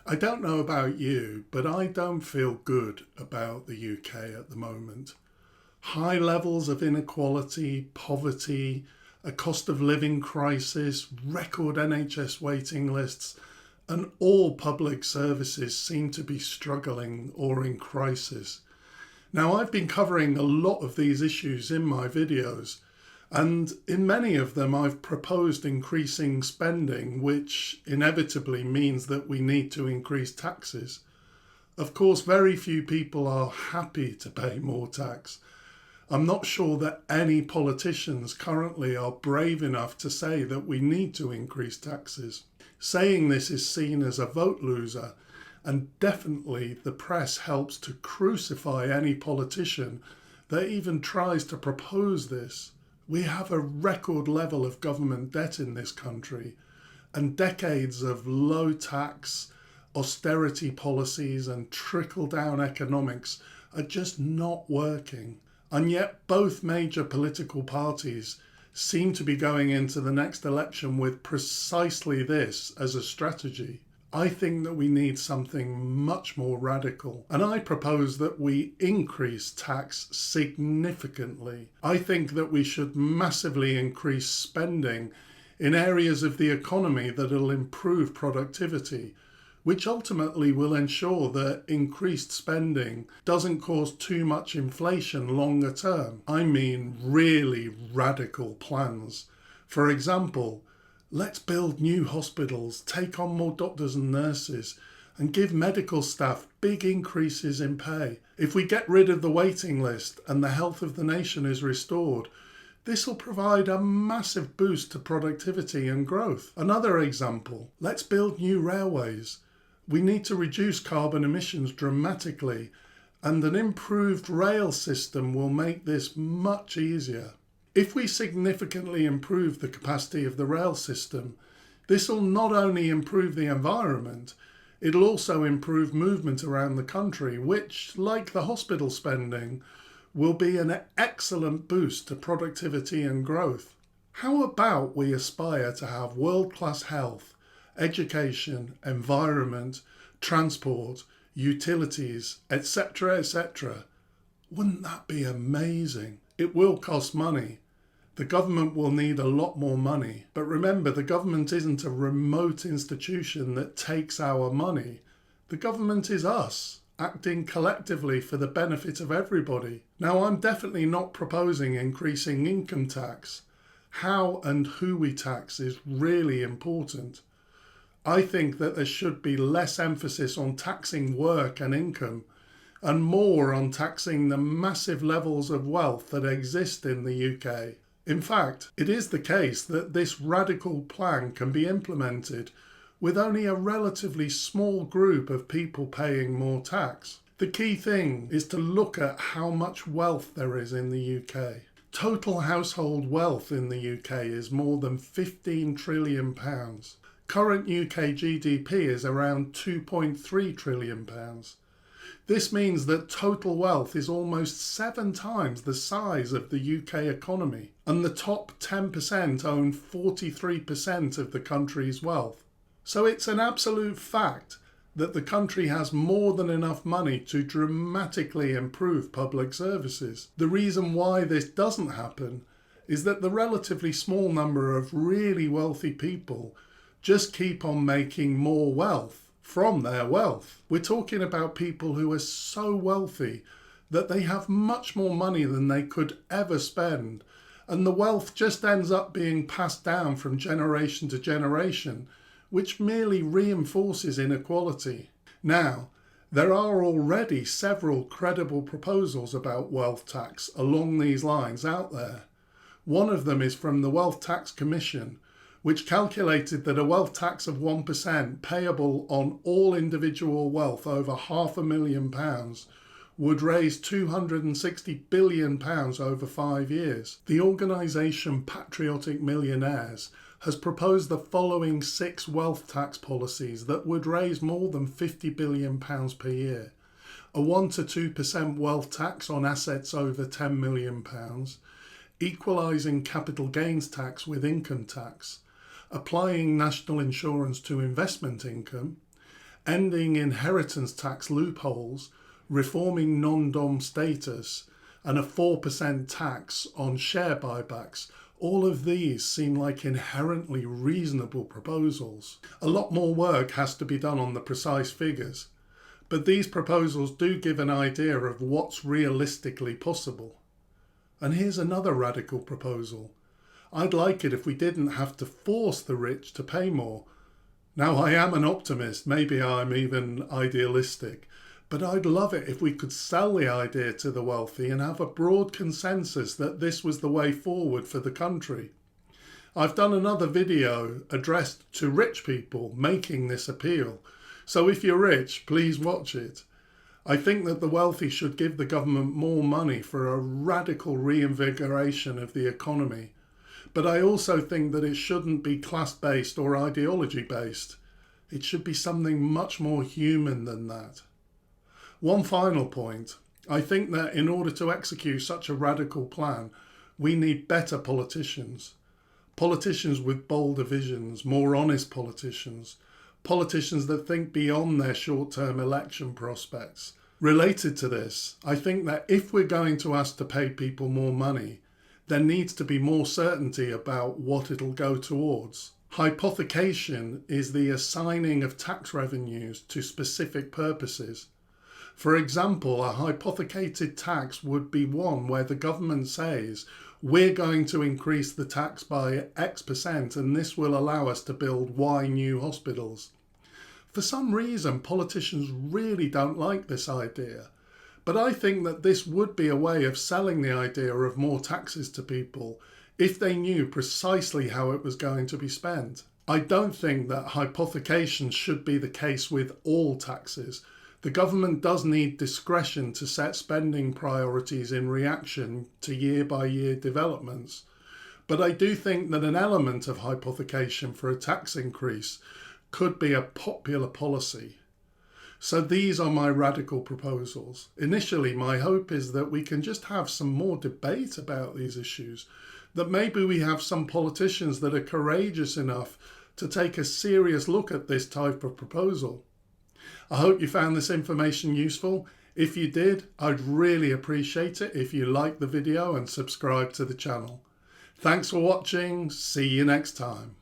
I don't know about you, but I don't feel good about the UK at the moment. High levels of inequality, poverty, a cost of living crisis, record NHS waiting lists, and all public services seem to be struggling or in crisis. Now, I've been covering a lot of these issues in my videos, and in many of them I've proposed increasing spending, which inevitably means that we need to increase taxes. Of course, very few people are happy to pay more tax. I'm not sure that any politicians currently are brave enough to say that we need to increase taxes. Saying this is seen as a vote loser, and definitely the press helps to crucify any politician that even tries to propose this. We have a record level of government debt in this country, and decades of low tax, austerity policies and trickle-down economics are just not working. And yet both major political parties seem to be going into the next election with precisely this as a strategy. I think that we need something much more radical, and I propose that we increase tax significantly. I think that we should massively increase spending in areas of the economy that will improve productivity, which ultimately will ensure that increased spending doesn't cause too much inflation longer term. I mean really radical plans. For example, let's build new hospitals, take on more doctors and nurses, and give medical staff big increases in pay. If we get rid of the waiting list and the health of the nation is restored, this will provide a massive boost to productivity and growth. Another example, let's build new railways. We need to reduce carbon emissions dramatically, and an improved rail system will make this much easier. If we significantly improve the capacity of the rail system, this will not only improve the environment, it'll also improve movement around the country, which, like the hospital spending, will be an excellent boost to productivity and growth. How about we aspire to have world-class health, education, environment, transport, utilities, etc., etc.? Wouldn't that be amazing? It will cost money. The government will need a lot more money. But remember, the government isn't a remote institution that takes our money. The government is us, acting collectively for the benefit of everybody. Now, I'm definitely not proposing increasing income tax. How and who we tax is really important. I think that there should be less emphasis on taxing work and income, and more on taxing the massive levels of wealth that exist in the UK. In fact, it is the case that this radical plan can be implemented with only a relatively small group of people paying more tax. The key thing is to look at how much wealth there is in the UK. Total household wealth in the UK is more than £15 trillion. Current UK GDP is around £2.3 trillion. This means that total wealth is almost 7 times the size of the UK economy, and the top 10% own 43% of the country's wealth. So it's an absolute fact that the country has more than enough money to dramatically improve public services. The reason why this doesn't happen is that the relatively small number of really wealthy people just keep on making more wealth from their wealth. We're talking about people who are so wealthy that they have much more money than they could ever spend, and the wealth just ends up being passed down from generation to generation, which merely reinforces inequality. Now, there are already several credible proposals about wealth tax along these lines out there. One of them is from the Wealth Tax Commission, which calculated that a wealth tax of 1% payable on all individual wealth over £500,000 would raise £260 billion over 5 years. The organisation Patriotic Millionaires has proposed the following 6 wealth tax policies that would raise more than £50 billion per year. A 1 to 2% wealth tax on assets over £10 million, equalising capital gains tax with income tax, applying national insurance to investment income, ending inheritance tax loopholes, reforming non-dom status, and a 4% tax on share buybacks. All of these seem like inherently reasonable proposals. A lot more work has to be done on the precise figures, but these proposals do give an idea of what's realistically possible. And here's another radical proposal. I'd like it if we didn't have to force the rich to pay more. Now, I am an optimist, maybe I'm even idealistic, but I'd love it if we could sell the idea to the wealthy and have a broad consensus that this was the way forward for the country. I've done another video addressed to rich people making this appeal, so if you're rich, please watch it. I think that the wealthy should give the government more money for a radical reinvigoration of the economy. But I also think that it shouldn't be class-based or ideology-based. It should be something much more human than that. One final point. I think that in order to execute such a radical plan, we need better politicians. Politicians with bolder visions, more honest politicians. Politicians that think beyond their short-term election prospects. Related to this, I think that if we're going to ask to pay people more money, there needs to be more certainty about what it'll go towards. Hypothecation is the assigning of tax revenues to specific purposes. For example, a hypothecated tax would be one where the government says, we're going to increase the tax by X% and this will allow us to build Y new hospitals. For some reason, politicians really don't like this idea. But I think that this would be a way of selling the idea of more taxes to people if they knew precisely how it was going to be spent. I don't think that hypothecation should be the case with all taxes. The government does need discretion to set spending priorities in reaction to year-by-year developments. But I do think that an element of hypothecation for a tax increase could be a popular policy. So these are my radical proposals. Initially, my hope is that we can just have some more debate about these issues, that maybe we have some politicians that are courageous enough to take a serious look at this type of proposal. I hope you found this information useful. If you did, I'd really appreciate it if you liked the video and subscribe to the channel. Thanks for watching. See you next time.